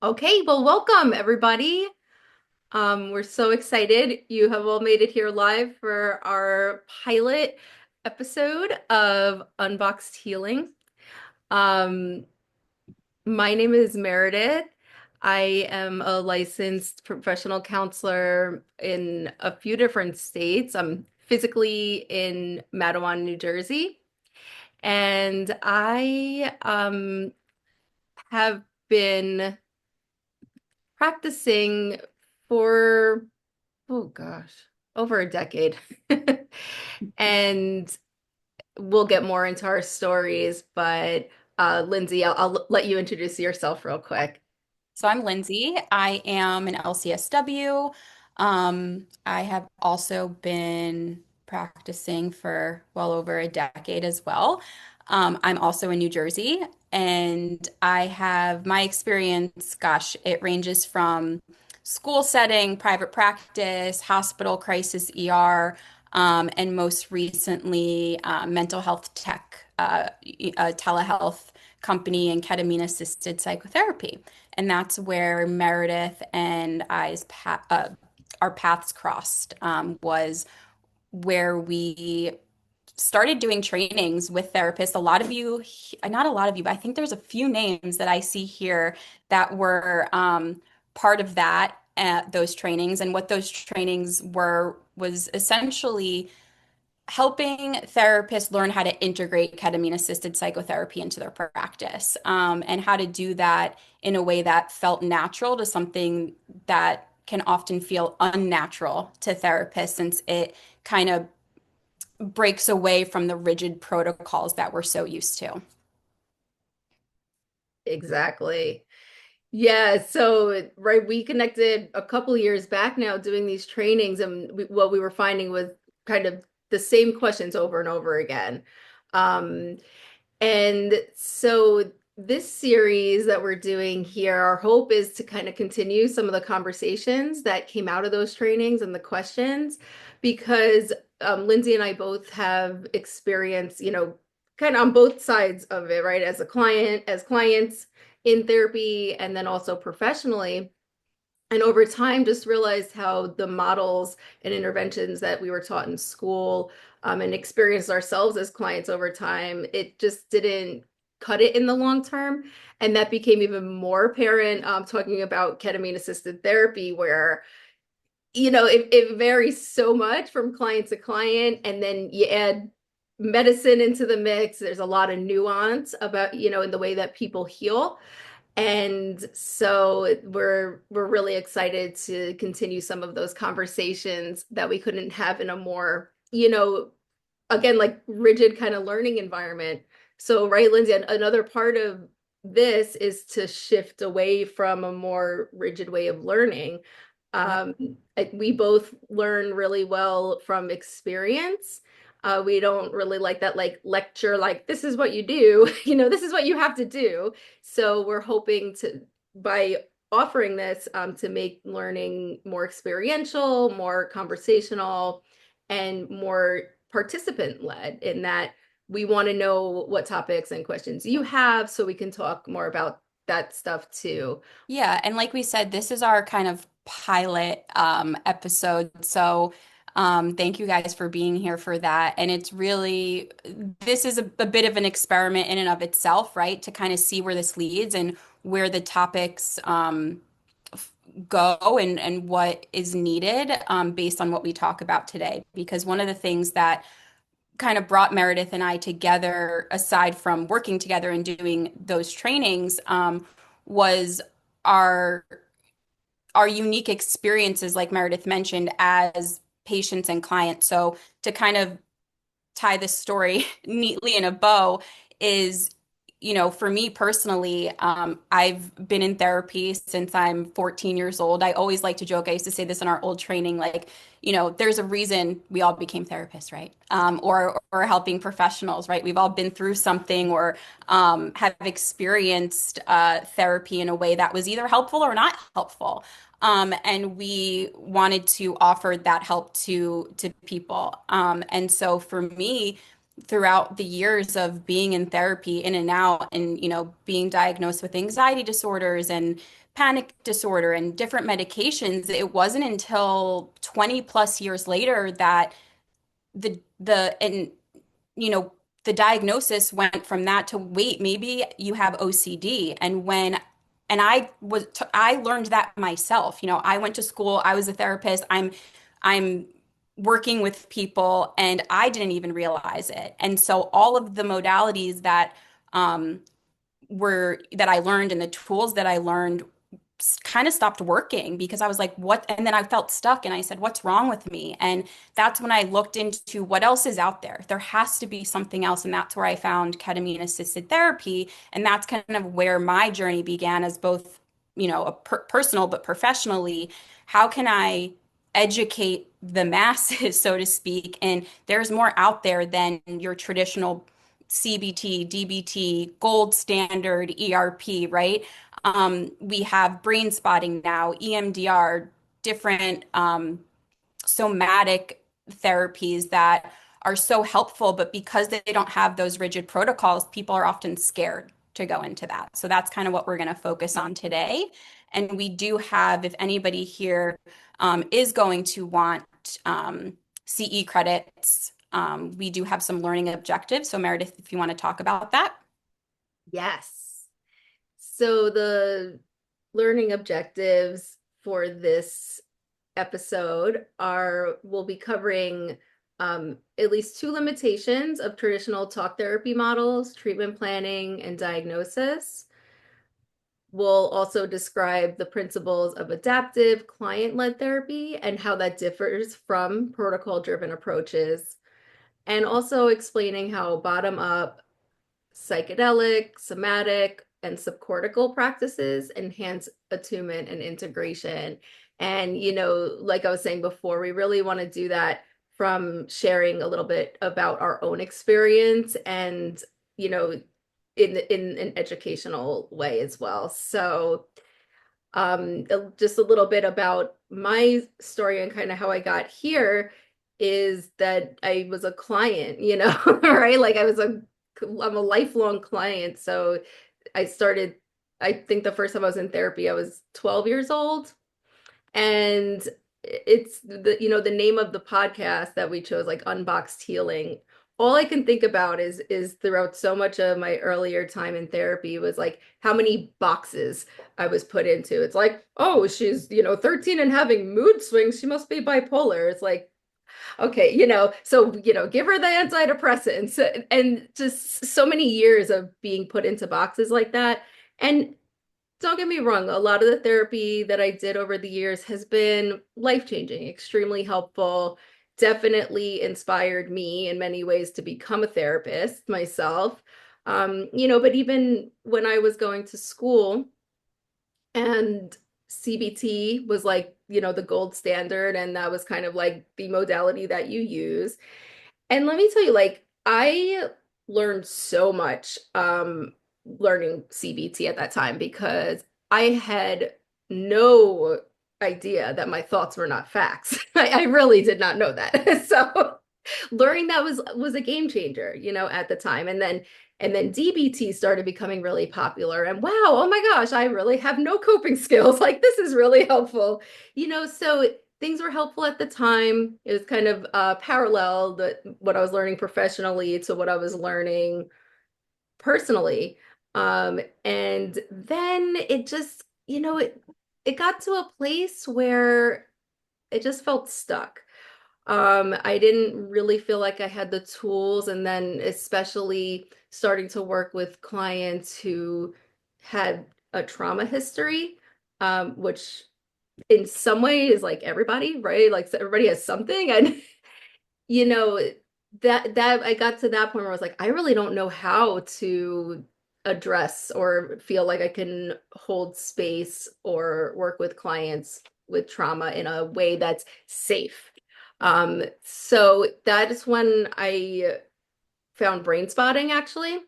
Okay, well, welcome everybody. We're so excited you have all made it here live for our pilot episode of Unboxed Healing. Um, my name is Meredith. I am a licensed professional counselor in a few different states. I'm physically in Matawan, New Jersey, and I have been practicing for oh gosh, over a decade. And we'll get more into our stories, but Lindsay, I'll let you introduce yourself real quick. So I'm Lindsay. I am an LCSW. I have also been practicing for well over a decade as well. I'm also in New Jersey, and I have my experience, gosh, it ranges from school setting, private practice, hospital crisis ER, and most recently, mental health tech, a telehealth company and ketamine-assisted psychotherapy. And that's where Meredith and our paths crossed, was where we started doing trainings with therapists. A lot of you, not a lot of you, but I think there's a few names that I see here that were part of those trainings. And what those trainings were was essentially helping therapists learn how to integrate ketamine assisted psychotherapy into their practice, and how to do that in a way that felt natural to something that can often feel unnatural to therapists since it kind of breaks away from the rigid protocols that we're so used to. Exactly. Yeah, so right, we connected a couple years back now doing these trainings, and what we were finding was kind of the same questions over and over again. Um, And so this series that we're doing here, our hope is to kind of continue some of the conversations that came out of those trainings and the questions, because Lindsay and I both have experience, kind of on both sides of it, right? As a client, as clients in therapy, and then also professionally. And over time, just realized how the models and interventions that we were taught in school, and experienced ourselves as clients over time, it just didn't cut it in the long term. And that became even more apparent, talking about ketamine assisted therapy, where, it varies so much from client to client. And then you add medicine into the mix. There's a lot of nuance about, in the way that people heal. And so we're really excited to continue some of those conversations that we couldn't have in a more, again, like rigid kind of learning environment. So, right, Lindsay, another part of this is to shift away from a more rigid way of learning. Yep. Um, we both learn really well from experience. We don't really like that like lecture, like this is what you do, this is what you have to do. So we're hoping to, by offering this, to make learning more experiential, more conversational, and more participant led, in that we want to know what topics and questions you have so we can talk more about that stuff too. Yeah, and like we said, this is our kind of pilot episode. So thank you guys for being here for that. And it's really, this is a bit of an experiment in and of itself, right? To kind of see where this leads and where the topics go and what is needed, based on what we talk about today. Because one of the things that kind of brought Meredith and I together, aside from working together and doing those trainings, was our our unique experiences, like Meredith mentioned, as patients and clients. So to kind of tie this story neatly in a bow is, for me personally, I've been in therapy since I'm 14 years old. I always like to joke. I used to say this in our old training, like, there's a reason we all became therapists, right? Or helping professionals, right? We've all been through something or have experienced therapy in a way that was either helpful or not helpful. And we wanted to offer that help to people. And so for me, throughout the years of being in therapy, in and out, and being diagnosed with anxiety disorders and panic disorder and different medications, it wasn't until 20 plus years later that you know, the diagnosis went from that to, wait, maybe you have OCD. I learned that myself. I went to school, I was a therapist, I'm working with people, and I didn't even realize it. And so all of the modalities um that I learned and the tools that I learned kind of stopped working because I was like, what? And then I felt stuck and I said, what's wrong with me? And that's when I looked into what else is out there. There has to be something else. And that's where I found ketamine assisted therapy. And that's kind of where my journey began as both, a personal, but professionally. How can I educate the masses, so to speak? And there's more out there than your traditional CBT, DBT, gold standard ERP, right? We have brain spotting now, EMDR, different somatic therapies that are so helpful, but because they don't have those rigid protocols, people are often scared to go into that. So that's kind of what we're going to focus on today. And we do have, if anybody here is going to want CE credits, we do have some learning objectives. So Meredith, if you want to talk about that. Yes. So the learning objectives for this episode we'll be covering at least two limitations of traditional talk therapy models, treatment planning, and diagnosis. We'll also describe the principles of adaptive client-led therapy and how that differs from protocol-driven approaches, and also explaining how bottom-up psychedelic, somatic, and subcortical practices enhance attunement and integration. And, like I was saying before, we really want to do that from sharing a little bit about our own experience and, in an educational way as well. So, just a little bit about my story and kind of how I got here is that I was a client, right? Like I'm a lifelong client. So I think the first time I was in therapy, I was 12 years old. And it's the name of the podcast that we chose, like Unboxed Healing. All I can think about is throughout so much of my earlier time in therapy was like how many boxes I was put into. It's like, oh, she's, 13 and having mood swings. She must be bipolar. It's like, okay, so, give her the antidepressants and just so many years of being put into boxes like that. And don't get me wrong, a lot of the therapy that I did over the years has been life-changing, extremely helpful, definitely inspired me in many ways to become a therapist myself. But even when I was going to school and CBT was like, the gold standard, and that was kind of like the modality that you use. And let me tell you, like, I learned so much learning CBT at that time because I had no idea that my thoughts were not facts. I really did not know that. So learning that was a game changer, at the time. And then DBT started becoming really popular. And wow, oh my gosh, I really have no coping skills. Like this is really helpful. So things were helpful at the time. It was kind of parallel that what I was learning professionally to what I was learning personally. And then it just, it got to a place where it just felt stuck. I didn't really feel like I had the tools, and then especially starting to work with clients who had a trauma history, which in some ways, like everybody, right? Like so everybody has something, and you know that I got to that point where I was like, I really don't know how to address or feel like I can hold space or work with clients with trauma in a way that's safe. So that is when I found brain spotting actually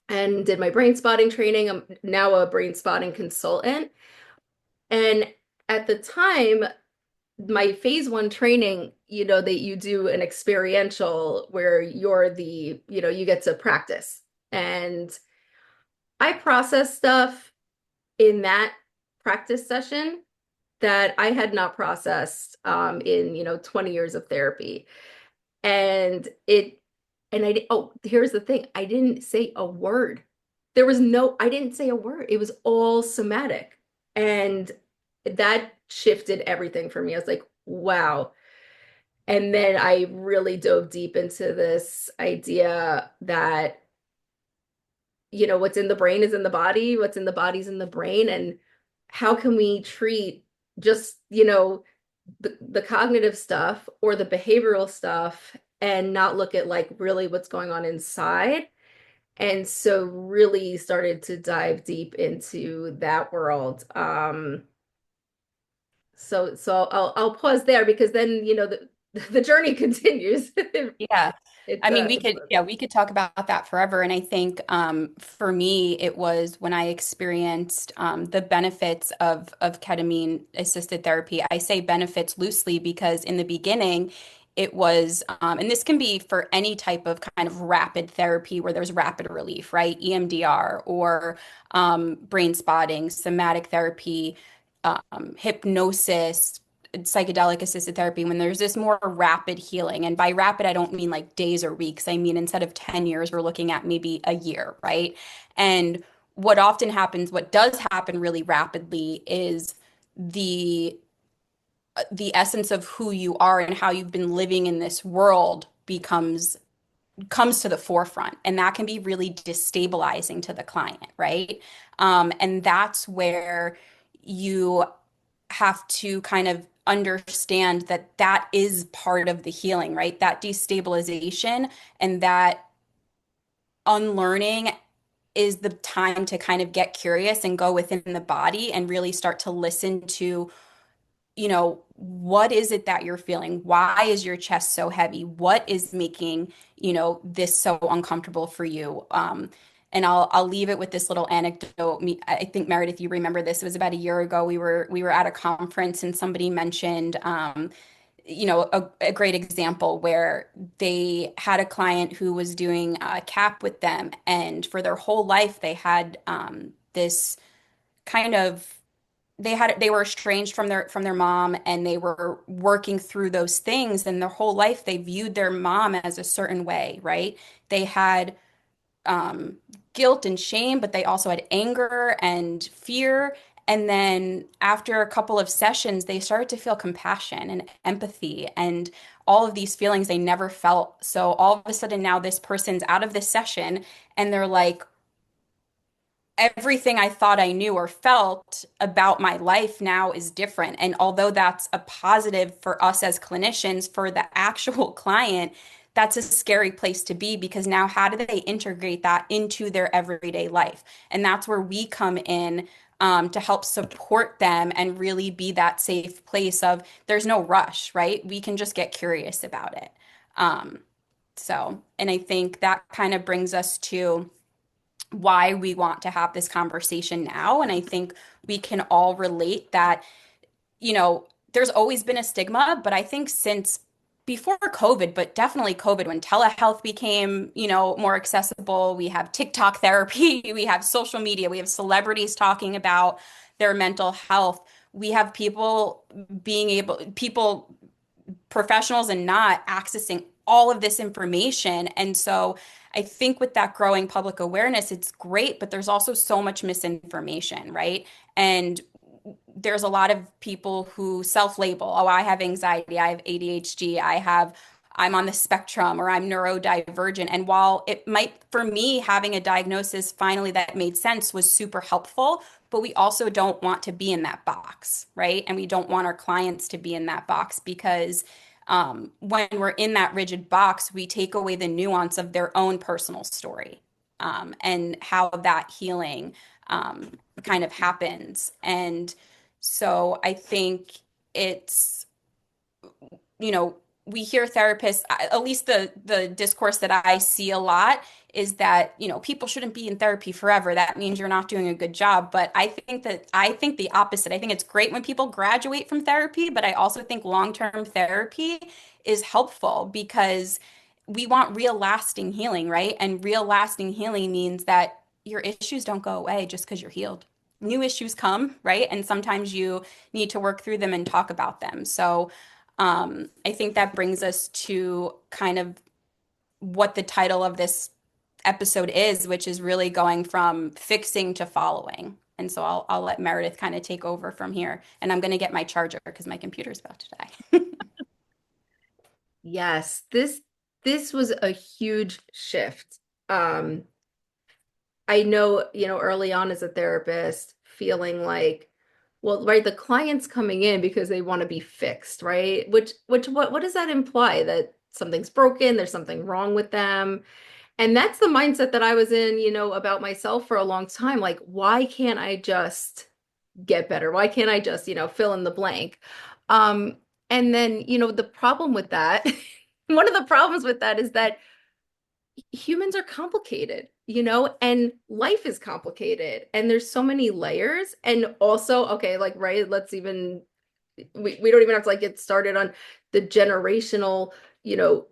and did my brain spotting training. I'm now a brain spotting consultant. And at the time, my phase one training, that you do an experiential where you're you get to practice. And I process stuff in that practice session that I had not processed in 20 years of therapy. And oh, here's the thing. I didn't say a word. I didn't say a word. It was all somatic. And that shifted everything for me. I was like, wow. And then I really dove deep into this idea that, what's in the brain is in the body, what's in the body is in the brain. And how can we treat just, the cognitive stuff or the behavioral stuff and not look at like really what's going on inside. And so really started to dive deep into that world. So I'll pause there because then the journey continues. Yeah. It I mean, does. we could talk about that forever. And I think for me, it was when I experienced the benefits of ketamine assisted therapy. I say benefits loosely because in the beginning, it was, and this can be for any type of kind of rapid therapy where there's rapid relief, right? EMDR or brain spotting, somatic therapy, hypnosis, psychedelic assisted therapy when there's this more rapid healing. And by rapid, I don't mean like days or weeks. I mean, instead of 10 years, we're looking at maybe a year, right? And what often happens, what does happen really rapidly is the the essence of who you are and how you've been living in this world becomes comes to the forefront, and that can be really destabilizing to the client, right? And that's where you have to kind of understand that that is part of the healing, right? That destabilization and that unlearning is the time to kind of get curious and go within the body and really start to listen to, what is it that you're feeling? Why is your chest so heavy? What is making, this so uncomfortable for you? And I'll leave it with this little anecdote. I think Meredith, you remember this. It was about a year ago. We were at a conference and somebody mentioned, a great example where they had a client who was doing a CAP with them, and for their whole life they had this kind of they were estranged from their mom, and they were working through those things, and their whole life they viewed their mom as a certain way, right? They had um, guilt and shame, but they also had anger and fear. And then after a couple of sessions, they started to feel compassion and empathy and all of these feelings they never felt. So all of a sudden now this person's out of this session and they're like, everything I thought I knew or felt about my life now is different. And although that's a positive for us as clinicians, for the actual client, that's a scary place to be because now how do they integrate that into their everyday life? And that's where we come in to help support them and really be that safe place of there's no rush, right? We can just get curious about it. Um, and I think that kind of brings us to why we want to have this conversation now. And I think we can all relate that, there's always been a stigma, but I think since before COVID, but definitely COVID, when telehealth became, more accessible, we have TikTok therapy, we have social media, we have celebrities talking about their mental health. We have people, professionals and not accessing all of this information. And so I think with that growing public awareness, it's great, but there's also so much misinformation, right? And there's a lot of people who self-label, oh, I have anxiety, I have ADHD, I'm on the spectrum or I'm neurodivergent. And while it might, for me, having a diagnosis finally that made sense was super helpful, but we also don't want to be in that box, right? And we don't want our clients to be in that box because when we're in that rigid box, we take away the nuance of their own personal story and how that healing kind of happens. And so I think it's, we hear therapists, at least the discourse that I see a lot is that, people shouldn't be in therapy forever. That means you're not doing a good job. But I think the opposite. I think it's great when people graduate from therapy, but I also think long-term therapy is helpful because we want real lasting healing, right? And real lasting healing means that your issues don't go away just because you're healed. New issues come, right? And sometimes you need to work through them and talk about them. So, I think that brings us to kind of what the title of this episode is, which is really going from fixing to following. And so I'll let Meredith kind of take over from here. And I'm going to get my charger because my computer's about to die. Yes, this was a huge shift. Um, I know, early on as a therapist, feeling like, well, right, the client's coming in because they want to be fixed, right? Which what does that imply? That something's broken, there's something wrong with them. And that's the mindset that I was in, about myself for a long time. Like, why can't I just get better? Why can't I just, fill in the blank? Um, and then, the problem with that, one of the problems with that is that humans are complicated, and life is complicated, and there's so many layers. And also, okay, like, right, we don't even have to like get started on the generational,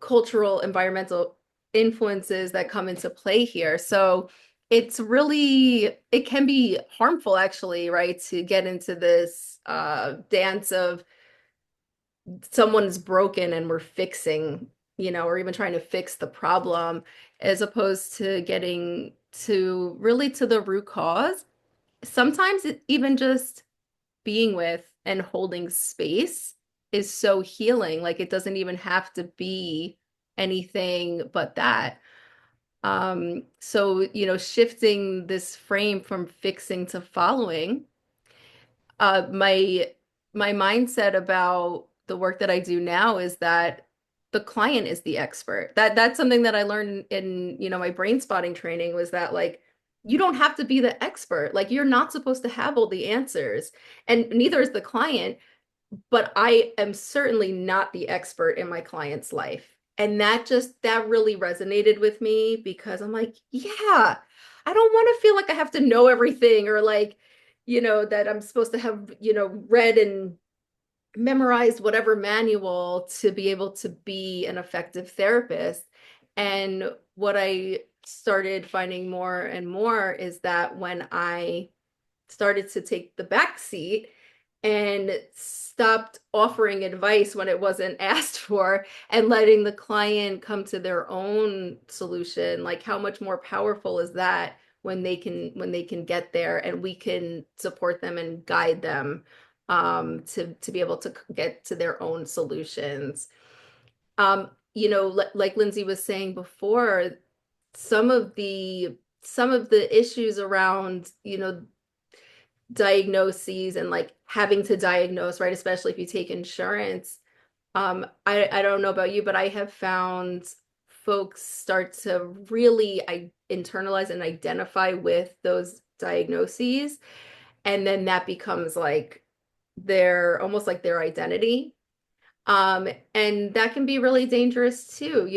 cultural, environmental influences that come into play here. So it can be harmful actually, right, to get into this dance of someone's broken and we're fixing, or even trying to fix the problem, as opposed to getting to really to the root cause. Sometimes even just being with and holding space is so healing. Like it doesn't even have to be anything but that. So, shifting this frame from fixing to following, my mindset about the work that I do now is that the client is the expert. That's something that I learned in, my brain spotting training, was that like you don't have to be the expert. Like you're not supposed to have all the answers, and neither is the client, but I am certainly not the expert in my client's life. And that really resonated with me because I'm like, yeah, I don't want to feel like I have to know everything, or like, that I'm supposed to have, read and memorized whatever manual to be able to be an effective therapist. And what I started finding more and more is that when I started to take the back seat and stopped offering advice when it wasn't asked for, and letting the client come to their own solution, like how much more powerful is that when they can get there and we can support them and guide them to be able to get to their own solutions. Like Lindsay was saying before, some of the issues around, diagnoses and like having to diagnose, right? Especially if you take insurance. I don't know about you, but I have found folks start to really internalize and identify with those diagnoses. And then that becomes like almost like their identity. And that can be really dangerous too,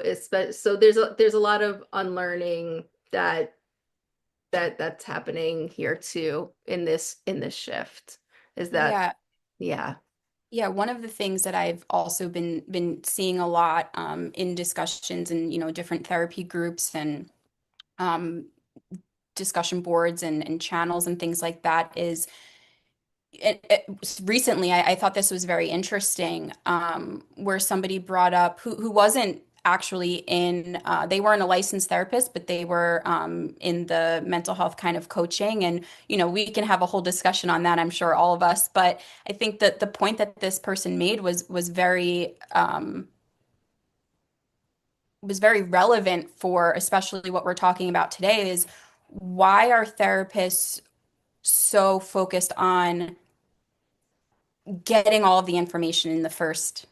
especially, so there's a lot of unlearning that's happening here too in this shift, is that, Yeah. yeah. Yeah, one of the things that I've also been seeing a lot in discussions and different therapy groups and um, discussion boards and channels and things like that is recently I thought this was very interesting, where somebody brought up who wasn't actually they weren't a licensed therapist, but they were in the mental health kind of coaching. And we can have a whole discussion on that, I'm sure, all of us. But I think that the point that this person made was very relevant for especially what we're talking about today, is why are therapists so focused on getting all of the information in the first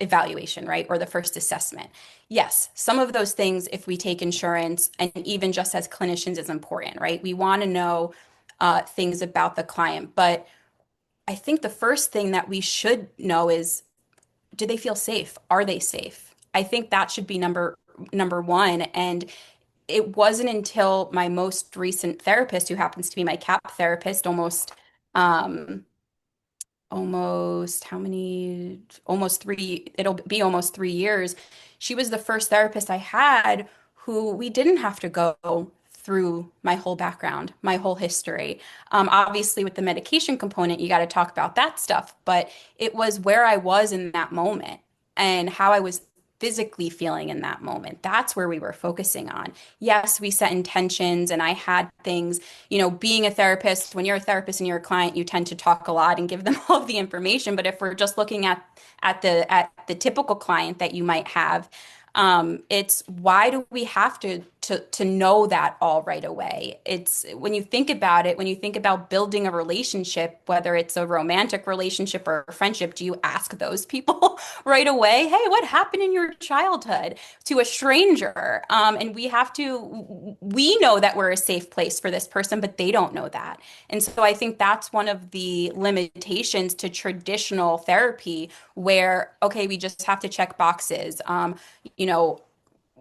evaluation, right? Or the first assessment. Yes, some of those things, if we take insurance and even just as clinicians, is important, right? We want to know things about the client. But I think the first thing that we should know is, do they feel safe? Are they safe? I think that should be number one. And it wasn't until my most recent therapist, who happens to be my CAP therapist, um, almost how many, almost three, it'll be almost 3 years. She was the first therapist I had who we didn't have to go through my whole background, my whole history. Obviously, with the medication component, you got to talk about that stuff, but it was where I was in that moment and how I was physically feeling in that moment. That's where we were focusing on. Yes, we set intentions and I had things, being a therapist, when you're a therapist and you're a client, you tend to talk a lot and give them all of the information. But if we're just looking at the typical client that you might have, it's why do we have to know that all right away? It's when you think about it, when you think about building a relationship, whether it's a romantic relationship or a friendship, do you ask those people right away, hey, what happened in your childhood, to a stranger? And we know that we're a safe place for this person, but they don't know that. And so I think that's one of the limitations to traditional therapy where, okay, we just have to check boxes. You know,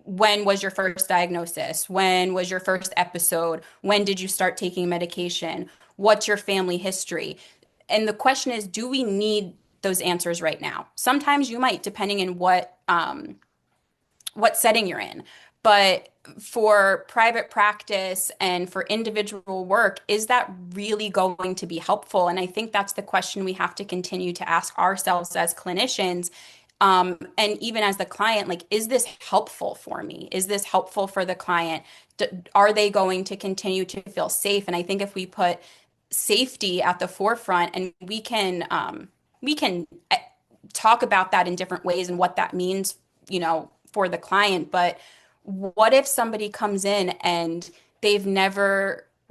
when was your first diagnosis? When was your first episode? When did you start taking medication? What's your family history? And the question is, do we need those answers right now? Sometimes you might, depending on what setting you're in. But for private practice and for individual work, is that really going to be helpful? And I think that's the question we have to continue to ask ourselves as clinicians. And even as the client, like, is this helpful for me? Is this helpful for the client? Are they going to continue to feel safe? And I think if we put safety at the forefront and we can talk about that in different ways and what that means, for the client. But what if somebody comes in and they've been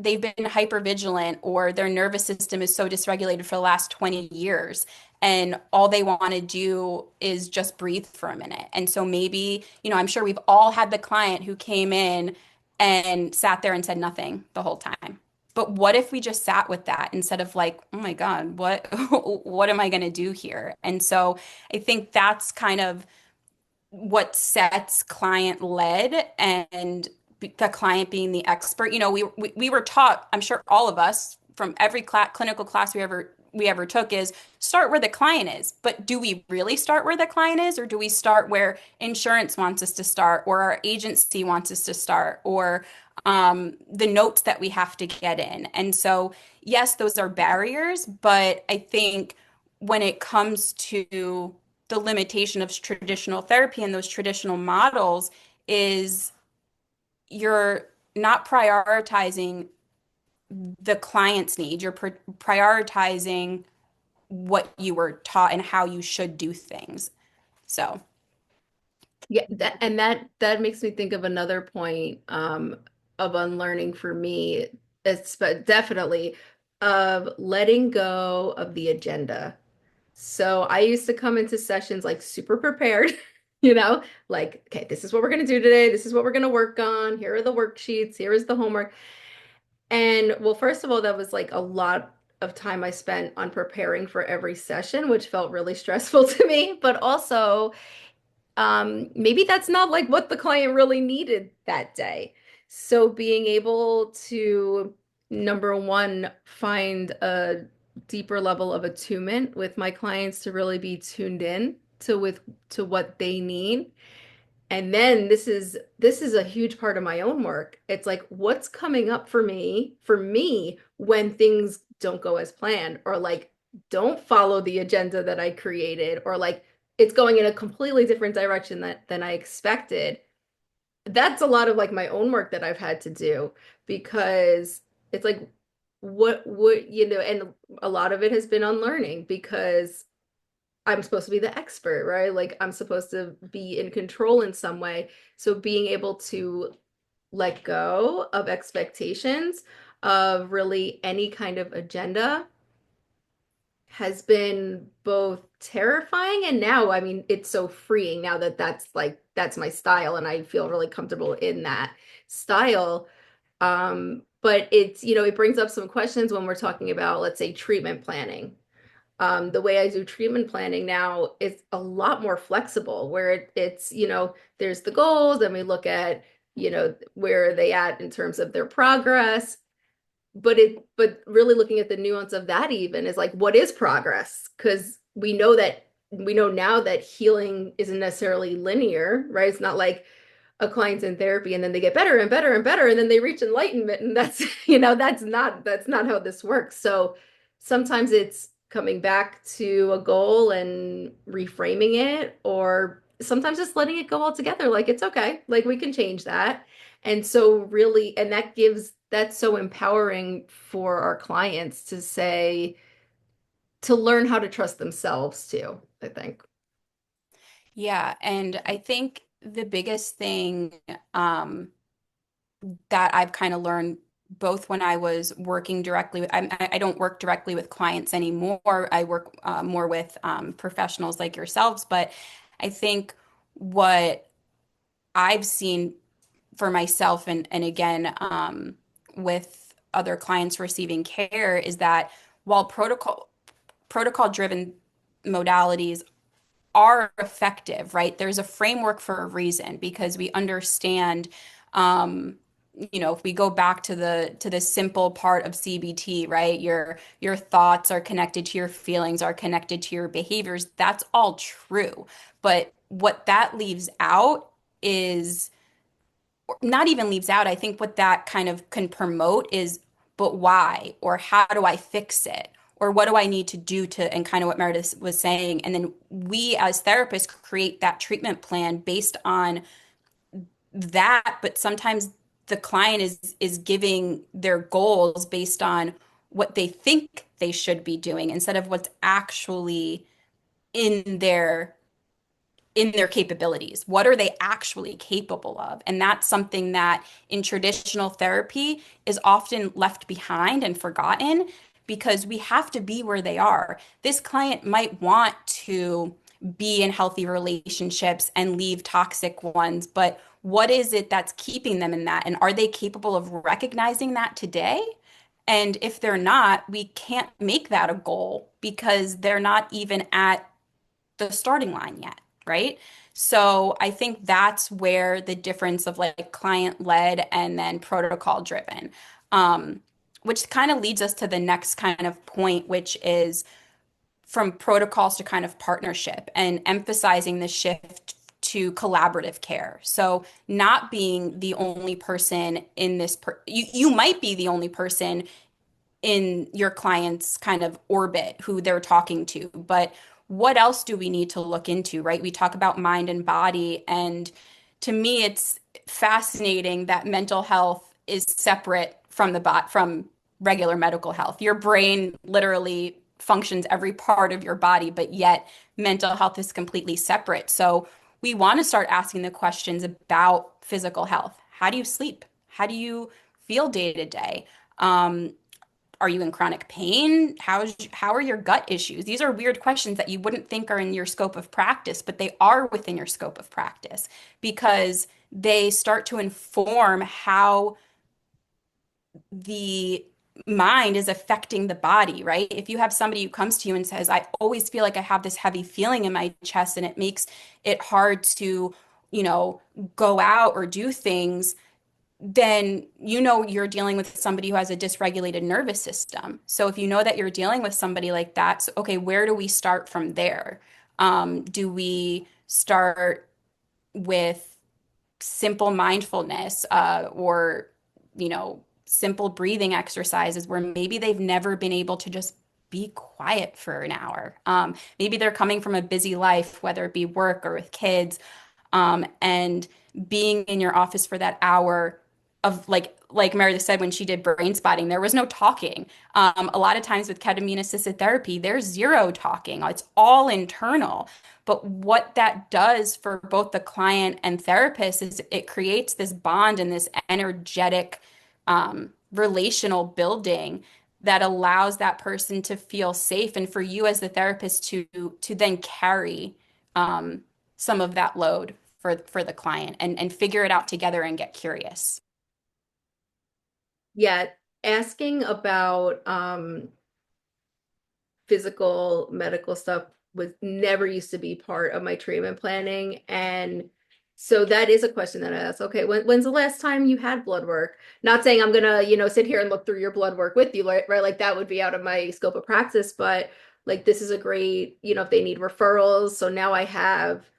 hypervigilant or their nervous system is so dysregulated for the last 20 years and all they want to do is just breathe for a minute. And so maybe, I'm sure we've all had the client who came in and sat there and said nothing the whole time. But what if we just sat with that instead of like, oh my God, what what am I going to do here? And so I think that's kind of what sets client led and the client being the expert. We were taught, I'm sure all of us from every clinical class we ever took, is start where the client is. But do we really start where the client is, or do we start where insurance wants us to start, or our agency wants us to start, or the notes that we have to get in? And so, yes, those are barriers, but I think when it comes to the limitation of traditional therapy and those traditional models is you're not prioritizing the client's needs. You're prioritizing what you were taught and how you should do things. So, Yeah, that makes me think of another point of unlearning for me. It's but definitely of letting go of the agenda. So I used to come into sessions like super prepared, like, okay, this is what we're going to do today. This is what we're going to work on. Here are the worksheets. Here is the homework. And well, first of all, that was like a lot of time I spent on preparing for every session, which felt really stressful to me. But also, maybe that's not like what the client really needed that day. So being able to, number one, find a deeper level of attunement with my clients to really be tuned in to what they need. And then this is a huge part of my own work. It's like what's coming up for me when things don't go as planned or like don't follow the agenda that I created or like it's going in a completely different direction than I expected. That's a lot of like my own work that I've had to do because it's like what would and a lot of it has been unlearning because I'm supposed to be the expert, right? Like I'm supposed to be in control in some way. So being able to let go of expectations of really any kind of agenda has been both terrifying and now, I mean, it's so freeing now that that's my style and I feel really comfortable in that style. But it brings up some questions when we're talking about, let's say, treatment planning. The way I do treatment planning now is a lot more flexible, where it's, there's the goals, and we look at, where are they at in terms of their progress? But really looking at the nuance of that even is like, what is progress? Because we know now that healing isn't necessarily linear, right? It's not like a client's in therapy and then they get better and better and better and then they reach enlightenment, and that's that's not how this works. So sometimes it's coming back to a goal and reframing it, or sometimes just letting it go altogether, like it's okay, like we can change that. And so really, and that's so empowering for our clients to say, to learn how to trust themselves too, I think. Yeah, and I think the biggest thing that I've kind of learned both when I was working directly with, I don't work directly with clients anymore. I work more with professionals like yourselves, but I think what I've seen for myself and again with other clients receiving care is that while protocol driven modalities are effective, right? There's a framework for a reason because we understand, um, if we go back to the simple part of CBT, right? Your thoughts are connected to your feelings, are connected to your behaviors. That's all true. But what that leaves out is not even leaves out, I think what that kind of can promote is, but why? Or how do I fix it? Or what do I need to do to, and kind of what Meredith was saying. And then we as therapists create that treatment plan based on that. But sometimes the client is giving their goals based on what they think they should be doing instead of what's actually in their capabilities. What are they actually capable of? And that's something that in traditional therapy is often left behind and forgotten because we have to be where they are. This client might want to be in healthy relationships and leave toxic ones, but what is it that's keeping them in that? And are they capable of recognizing that today? And if they're not, we can't make that a goal because they're not even at the starting line yet, right? So I think that's where the difference of like client led and then protocol driven, um, which kind of leads us to the next kind of point, which is from protocols to kind of partnership and emphasizing the shift to collaborative care. So not being the only person in you might be the only person in your client's kind of orbit who they're talking to. But what else do we need to look into, right? We talk about mind and body. And to me, it's fascinating that mental health is separate from from regular medical health. Your brain literally functions every part of your body, but yet mental health is completely separate. So we want to start asking the questions about physical health. How do you sleep? How do you feel day to day? Are you in chronic pain? How are your gut issues? These are weird questions that you wouldn't think are in your scope of practice, but they are within your scope of practice because they start to inform how the mind is affecting the body, right? If you have somebody who comes to you and says, I always feel like I have this heavy feeling in my chest and it makes it hard to, you know, go out or do things, then you know you're dealing with somebody who has a dysregulated nervous system. So if you know that you're dealing with somebody like that, so, okay, where do we start from there? Do we start with simple mindfulness or, simple breathing exercises where maybe they've never been able to just be quiet for an hour? Maybe they're coming from a busy life, whether it be work or with kids, and being in your office for that hour of like Meredith said when she did brain spotting, there was no talking. A lot of times with ketamine assisted therapy, there's zero talking. It's all internal. But what that does for both the client and therapist is it creates this bond and this energetic relational building that allows that person to feel safe and for you as the therapist to then carry um, some of that load for the client and figure it out together and get curious. Yeah, asking about physical medical stuff was never used to be part of my treatment planning. And So that is a question that I ask. Okay, when's the last time you had blood work? Not saying I'm gonna, sit here and look through your blood work with you, right? Right? Like that would be out of my scope of practice, but like this is a great, if they need referrals. So now I have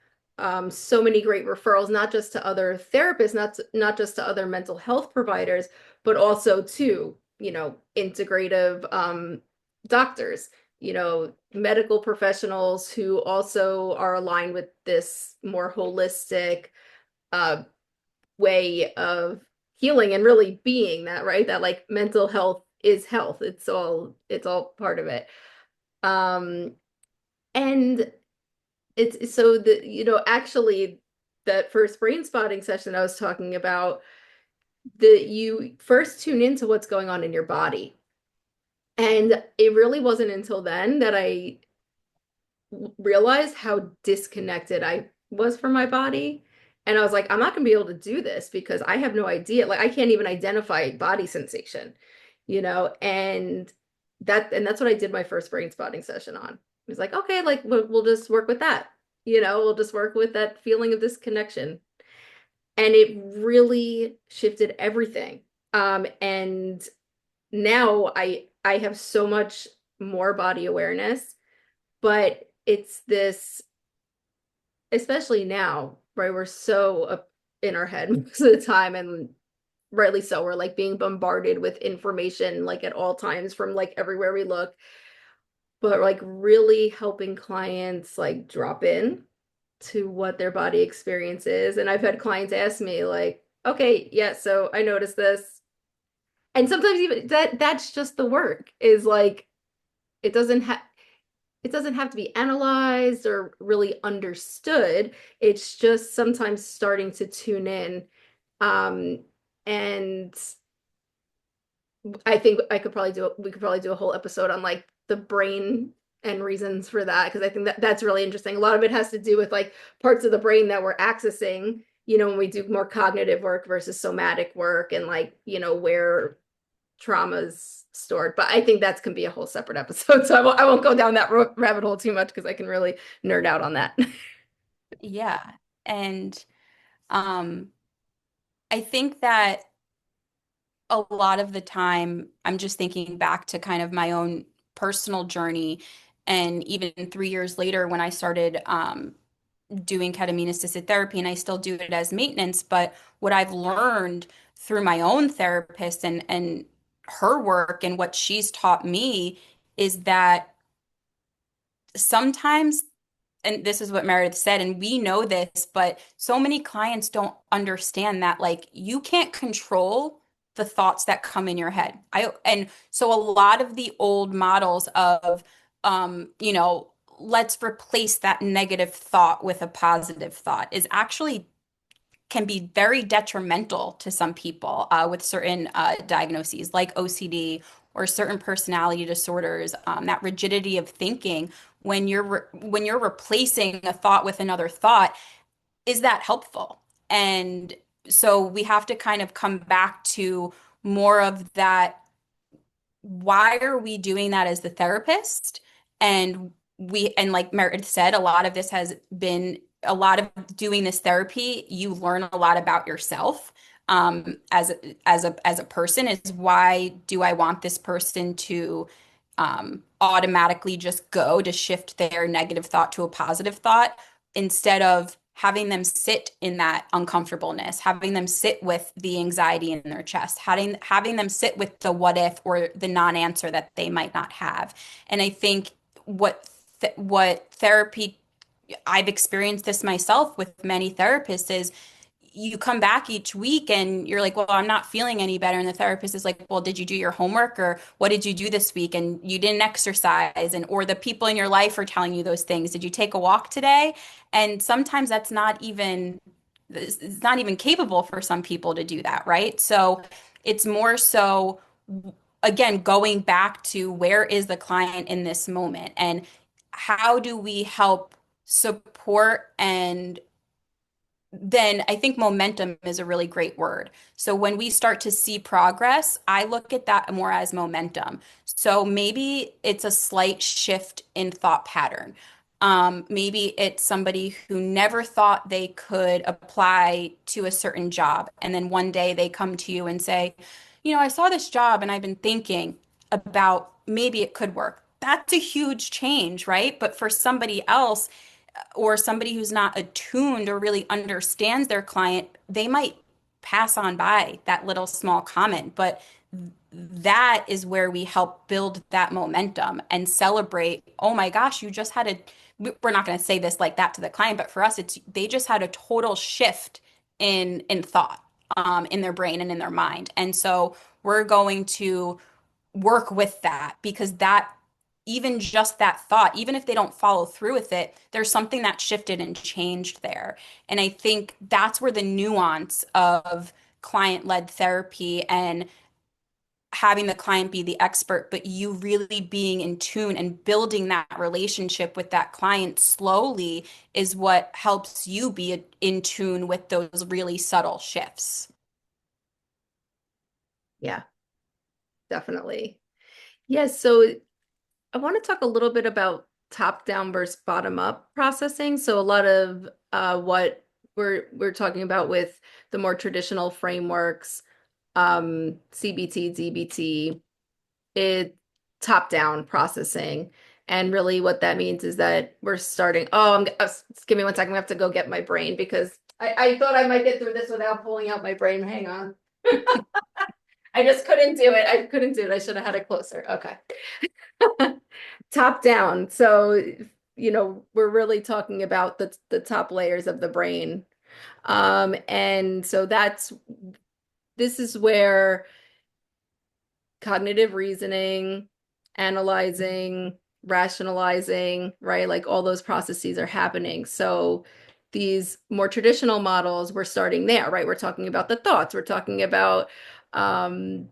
so many great referrals, not just to other therapists, not just to other mental health providers, but also to, integrative doctors, medical professionals who also are aligned with this more holistic uh, way of healing and really being that, right? That like mental health is health. It's all part of it. Um, and it's so the, actually that first brain spotting session I was talking about, that you first tune into what's going on in your body. And it really wasn't until then that I realized how disconnected I was from my body. And I was like, I'm not going to be able to do this because I have no idea. Like, I can't even identify body sensation, and that's what I did my first brain spotting session on. It was like, okay, like we'll just work with that. We'll just work with that feeling of disconnection. And it really shifted everything. And now I have so much more body awareness, but it's this, especially now, right? We're so up in our head most of the time, and rightly so. We're like being bombarded with information like at all times from like everywhere we look. But like really helping clients like drop in to what their body experience is. And I've had clients ask me like, okay, yeah, so I noticed this. And sometimes even that's just the work is like it doesn't have it doesn't have to be analyzed or really understood. It's just sometimes starting to tune in. And I think we could probably do a whole episode on like the brain and reasons for that, because I think that's really interesting. A lot of it has to do with like parts of the brain that we're accessing, when we do more cognitive work versus somatic work, and like, where trauma's stored. But I think that can be a whole separate episode. So I won't go down that rabbit hole too much because I can really nerd out on that. Yeah. And um, I think that a lot of the time, I'm just thinking back to kind of my own personal journey. And even 3 years later, when I started doing ketamine assisted therapy, and I still do it as maintenance, but what I've learned through my own therapist and her work and what she's taught me is that sometimes, and this is what Meredith said, and we know this, but so many clients don't understand that like you can't control the thoughts that come in your head. And so a lot of the old models of let's replace that negative thought with a positive thought is actually can be very detrimental to some people with certain diagnoses like OCD or certain personality disorders. That rigidity of thinking when you're replacing a thought with another thought, is that helpful? And so we have to kind of come back to more of that. Why are we doing that as the therapist? And like Meredith said, a lot of this has been a lot of doing this therapy, you learn a lot about yourself as a person. Is why do I want this person to automatically just go to shift their negative thought to a positive thought instead of having them sit in that uncomfortableness, having them sit with the anxiety in their chest, having them sit with the what if or the non-answer that they might not have. And I think what therapy, I've experienced this myself with many therapists, is you come back each week and you're like, well, I'm not feeling any better. And the therapist is like, well, did you do your homework, or what did you do this week? And you didn't exercise, and or the people in your life are telling you those things. Did you take a walk today? And sometimes it's not even capable for some people to do that, right? So it's more so, again, going back to where is the client in this moment and how do we help support. And then I think momentum is a really great word. So when we start to see progress, I look at that more as momentum. So maybe it's a slight shift in thought pattern. Maybe it's somebody who never thought they could apply to a certain job. And then one day they come to you and say, I saw this job and I've been thinking about maybe it could work. That's a huge change, right? But for somebody else, or somebody who's not attuned or really understands their client, they might pass on by that little small comment. But that is where we help build that momentum and celebrate, oh my gosh, you just had we're not going to say this like that to the client, but for us, it's they just had a total shift in thought, in their brain and in their mind. And so we're going to work with that because that even just that thought, even if they don't follow through with it, there's something that shifted and changed there. And I think that's where the nuance of client-led therapy and having the client be the expert, but you really being in tune and building that relationship with that client slowly is what helps you be in tune with those really subtle shifts. Yeah, definitely. Yes, so I want to talk a little bit about top-down versus bottom-up processing. So a lot of what we're talking about with the more traditional frameworks, CBT, DBT, it top-down processing. And really what that means is that we're starting, just give me one second, we have to go get my brain because I thought I might get through this without pulling out my brain. Hang on. I just couldn't do it. I couldn't do it. I should have had it closer. Okay. Top down. So, we're really talking about the top layers of the brain. And so this is where cognitive reasoning, analyzing, rationalizing, right? Like all those processes are happening. So these more traditional models, we're starting there, right? We're talking about the thoughts, we're talking about um,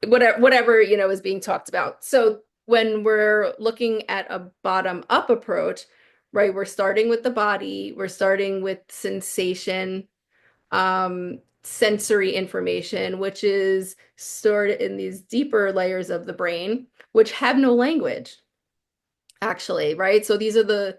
whatever, is being talked about. So when we're looking at a bottom up approach, right, we're starting with the body, we're starting with sensation, sensory information, which is stored in these deeper layers of the brain, which have no language, actually, right? So these are the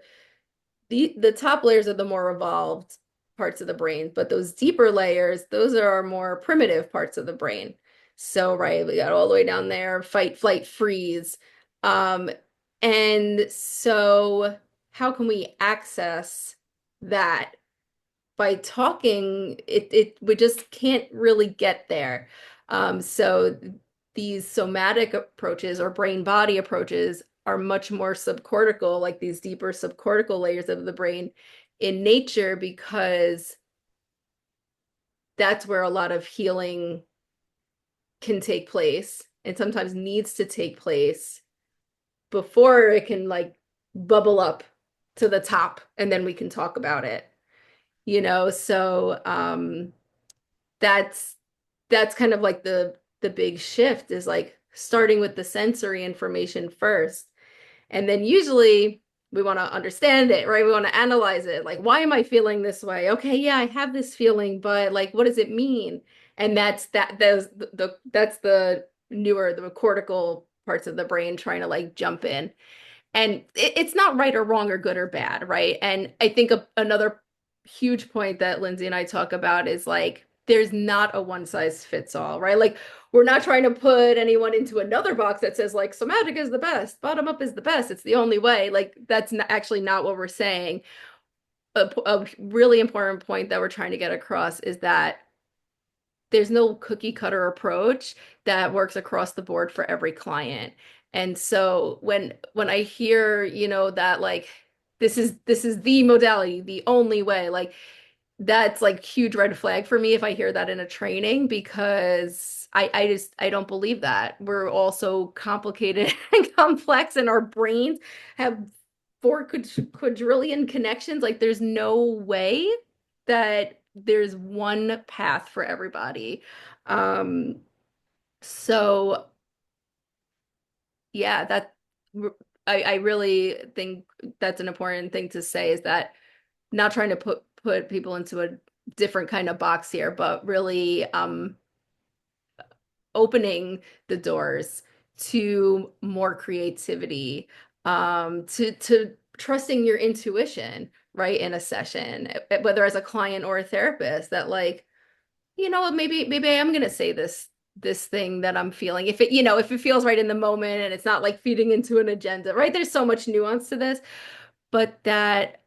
top layers are the more evolved parts of the brain, but those deeper layers, those are our more primitive parts of the brain. So, right, we got all the way down there, fight, flight, freeze. Um, and so how can we access that? By talking, it we just can't really get there. So these somatic approaches or brain body approaches are much more subcortical, like these deeper subcortical layers of the brain in nature, because that's where a lot of healing can take place and sometimes needs to take place before it can like bubble up to the top and then we can talk about it. So that's kind of like the big shift is like starting with the sensory information first. And then usually we want to understand it, right? We want to analyze it. Like, why am I feeling this way? Okay, yeah, I have this feeling, but like, what does it mean? And that's the newer, the cortical parts of the brain trying to like jump in. And it's not right or wrong or good or bad, right? And I think another huge point that Lindsay and I talk about is like there's not a one size fits all, right? Like we're not trying to put anyone into another box that says like somatic is the best, bottom up is the best, it's the only way. Like that's actually not what we're saying. A really important point that we're trying to get across is that there's no cookie cutter approach that works across the board for every client. And so when I hear, that like this is the modality, the only way, like that's like huge red flag for me if I hear that in a training because I don't believe that. We're all so complicated and complex and our brains have four quadrillion connections. Like there's no way that there's one path for everybody. Um, so yeah, I really think that's an important thing to say is that not trying to put people into a different kind of box here, but really opening the doors to more creativity, to trusting your intuition, right, in a session, whether as a client or a therapist, that like, maybe I am gonna say this thing that I'm feeling. If it, if it feels right in the moment and it's not like feeding into an agenda, right? There's so much nuance to this, but that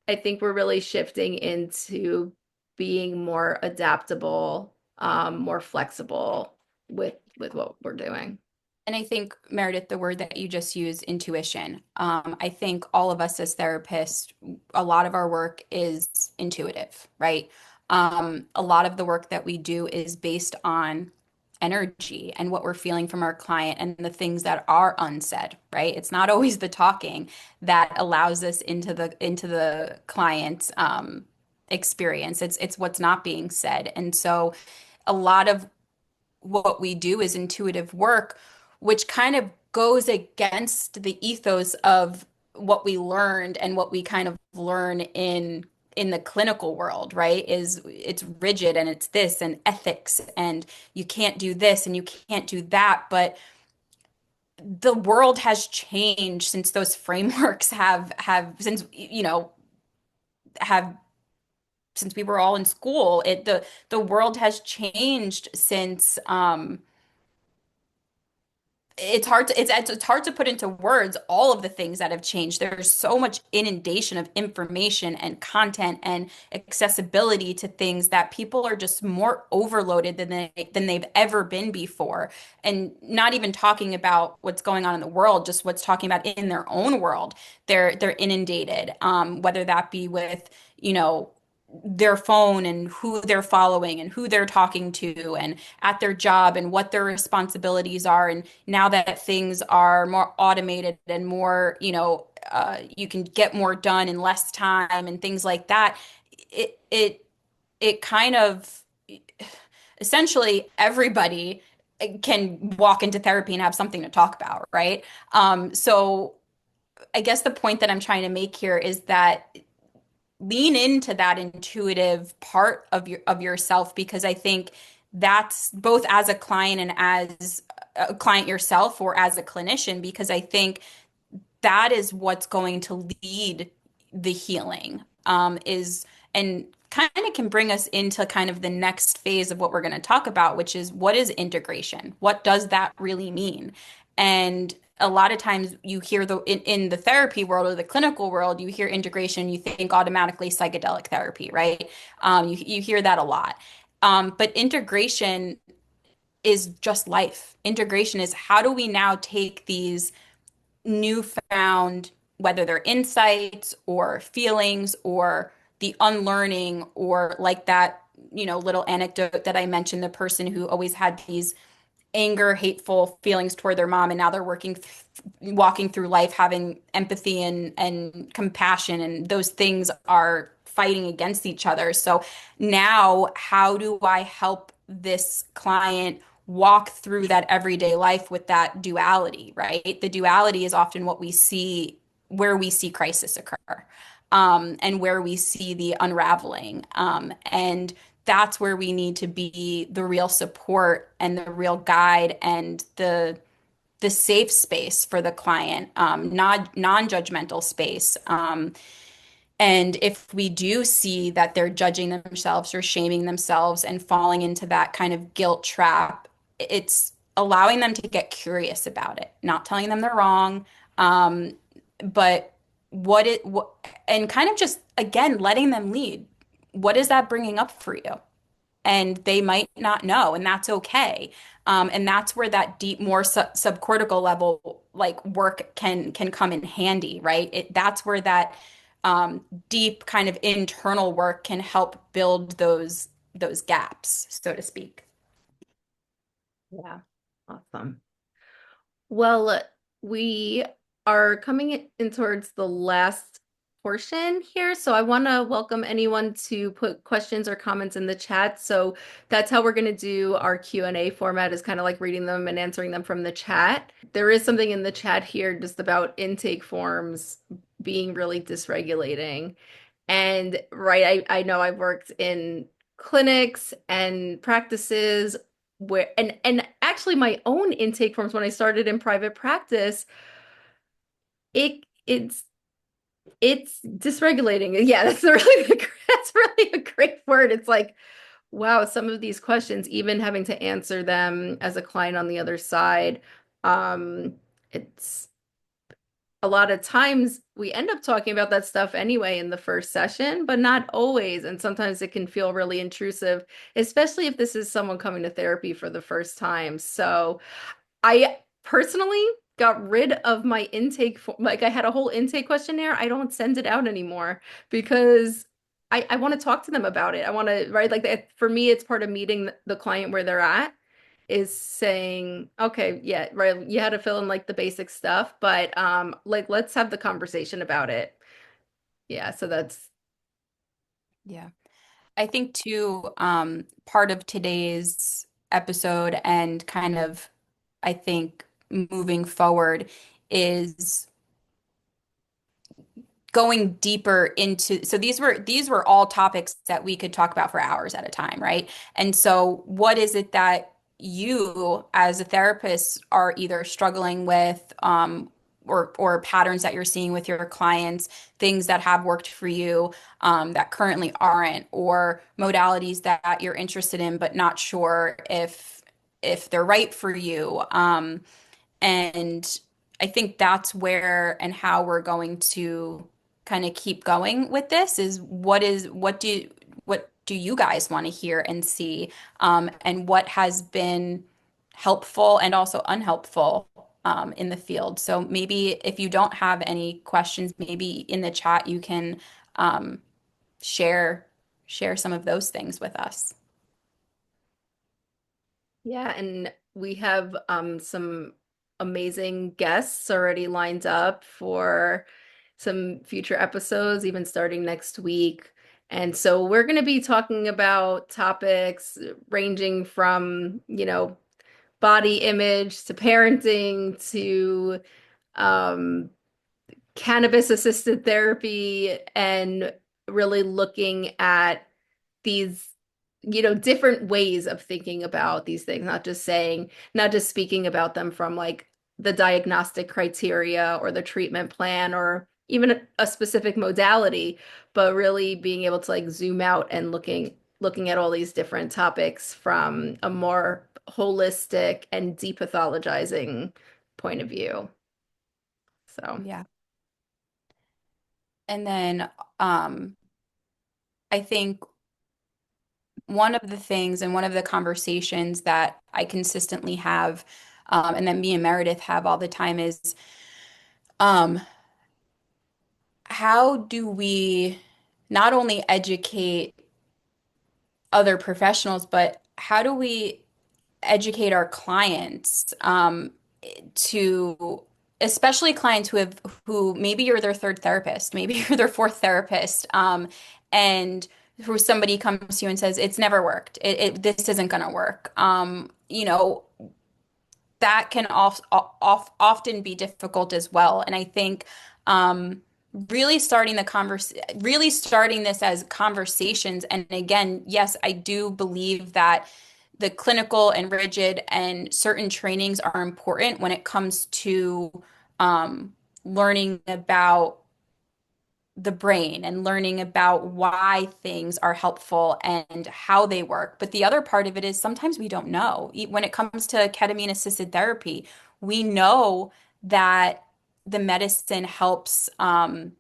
I think we're really shifting into being more adaptable, more flexible with what we're doing. And I think, Meredith, the word that you just used, intuition. I think all of us as therapists, a lot of our work is intuitive, right? A lot of the work that we do is based on energy and what we're feeling from our client and the things that are unsaid, right? It's not always the talking that allows us into the client's experience. It's what's not being said. And so a lot of what we do is intuitive work, which kind of goes against the ethos of what we learned and what we kind of learn in the clinical world, right? Is it's rigid and it's this and ethics and you can't do this and you can't do that. But the world has changed since those frameworks have since have since we were all in school. The world has changed since it's hard to put into words all of the things that have changed. There's so much inundation of information and content and accessibility to things that people are just more overloaded than they've ever been before. And not even talking about what's going on in the world, just what's talking about in their own world. They're inundated, whether that be with, you know, their phone and who they're following and who they're talking to and at their job and what their responsibilities are. And now that things are more automated and more, you can get more done in less time and things like that, it kind of essentially everybody can walk into therapy and have something to talk about, right? So I guess the point that I'm trying to make here is that lean into that intuitive part of yourself, because I think that's both as a client and as a client yourself or as a clinician, because I think that is what's going to lead the healing, is and kind of can bring us into kind of the next phase of what we're going to talk about, which is what is integration? What does that really mean? And a lot of times you hear in the therapy world or the clinical world, you hear integration, you think automatically psychedelic therapy, right? You hear that a lot. But integration is just life. Integration is how do we now take these newfound, whether they're insights or feelings or the unlearning, or like that, little anecdote that I mentioned, the person who always had these anger, hateful feelings toward their mom, and now they're walking through life having empathy and compassion, and those things are fighting against each other. So now, how do I help this client walk through that everyday life with that duality, right? The duality is often what we see, where we see crisis occur, and where we see the unraveling. And that's where we need to be the real support and the real guide and the safe space for the client, not non-judgmental space. And if we do see that they're judging themselves or shaming themselves and falling into that kind of guilt trap, it's allowing them to get curious about it, not telling them they're wrong, but what and kind of just again letting them lead. What is that bringing up for you? And they might not know, and that's okay. And that's where that deep, more subcortical level like work can come in handy, right? That's where that deep kind of internal work can help build those gaps, so to speak. Yeah. Awesome. Well, we are coming in towards the last portion here, so I want to welcome anyone to put questions or comments in the chat. So that's how we're going to do our Q&A format, is kind of like reading them and answering them from the chat. There is something in the chat here just about intake forms being really dysregulating. And right, I know I've worked in clinics and practices where and actually my own intake forms when I started in private practice, it it's it's dysregulating. Yeah, that's really a great word. It's like, wow, some of these questions, even having to answer them as a client on the other side, it's a lot of times we end up talking about that stuff anyway in the first session, but not always. And sometimes it can feel really intrusive, especially if this is someone coming to therapy for the first time. So I personally got rid of my intake, like I had a whole intake questionnaire. I don't send it out anymore because I want to talk to them about it. I want to, right? Like that, for me, it's part of meeting the client where they're at is saying, okay, yeah, right, you had to fill in like the basic stuff, but like let's have the conversation about it. Yeah, so that's Yeah. I think too, part of today's episode and kind of, I think moving forward is going deeper into, so these were all topics that we could talk about for hours at a time, right? And so what is it that you as a therapist are either struggling with, or patterns that you're seeing with your clients, things that have worked for you, that currently aren't, or modalities that you're interested in but not sure if they're right for you. And I think that's where and how we're going to kind of keep going with this is what do you guys want to hear and see, and what has been helpful and also unhelpful, in the field. So maybe if you don't have any questions, maybe in the chat you can, um, share share some of those things with us. yeah, and we have some amazing guests already lined up for some future episodes, even starting next week. And so we're going to be talking about topics ranging from, body image to parenting to um, cannabis assisted therapy and really looking at these different ways of thinking about these things, not just speaking about them from like the diagnostic criteria or the treatment plan or even a specific modality, but really being able to like zoom out and looking at all these different topics from a more holistic and depathologizing point of view. So Yeah. And then, um, I think one of the things and one of the conversations that I consistently have, and that me and Meredith have all the time is, um, how do we not only educate other professionals, but how do we educate our clients, to especially clients who maybe you're their third therapist, maybe you're their fourth therapist, and who somebody comes to you and says it's never worked, this isn't going to work. That can often be difficult as well. And I think, really really starting this as conversations. And again, yes, I do believe that the clinical and rigid and certain trainings are important when it comes to, um, learning about the brain and learning about why things are helpful and how they work. But the other part of it is sometimes we don't know. When it comes to ketamine assisted therapy, we know that the medicine helps, the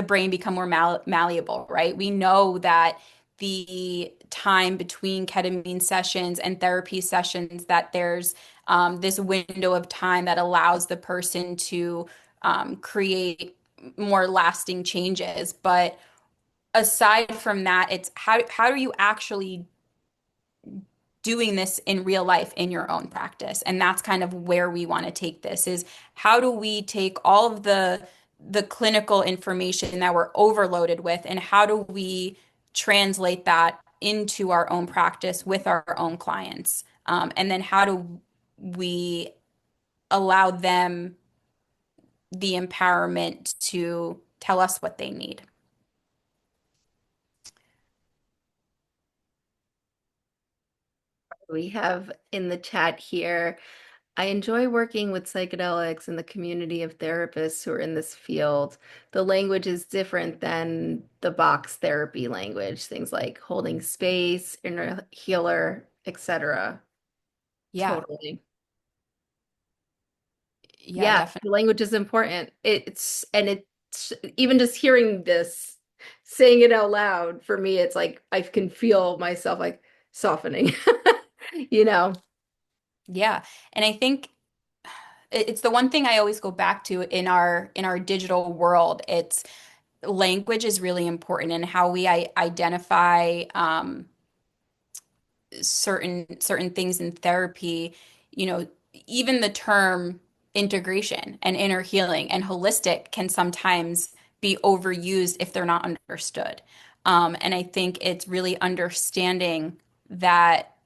brain become more malleable, right? We know that the time between ketamine sessions and therapy sessions, that there's, this window of time that allows the person to, create more lasting changes. But aside from that, it's how are you actually doing this in real life in your own practice? And that's kind of where we want to take this is how do we take all of the clinical information that we're overloaded with and how do we translate that into our own practice with our own clients? And then how do we allow them the empowerment to tell us what they need? we have in the chat here I enjoy working with psychedelics and the community of therapists who are in this field. The language is different than the box therapy language, things like holding space, inner healer, etc. Yeah, Totally. yeah, Yeah, definitely. the language is important. It's even just hearing this, saying it out loud, for me, it's like I can feel myself like softening, you know? Yeah. And I think it's the one thing I always go back to in our digital world. It's language is really important and how we identify certain things in therapy, you know, even the term integration and inner healing and holistic can sometimes be overused if they're not understood. And I think it's really understanding that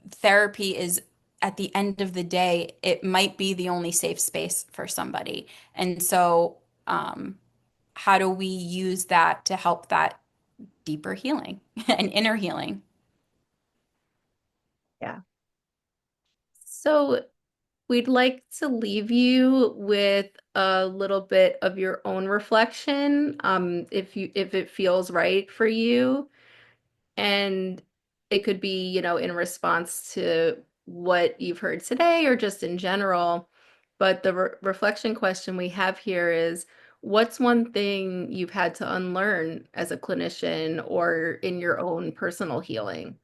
therapy is at the end of the day, it might be the only safe space for somebody. And so, how do we use that to help that deeper healing and inner healing? Yeah. So we'd like to leave you with a little bit of your own reflection, if it feels right for you. And it could be, in response to what you've heard today or just in general. But the reflection question we have here is, what's one thing you've had to unlearn as a clinician or in your own personal healing?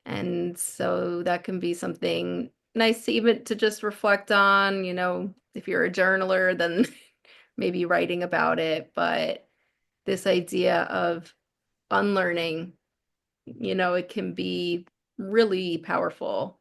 And so that can be something nice to even to just reflect on, if you're a journaler, then maybe writing about it. But this idea of unlearning, it can be really powerful.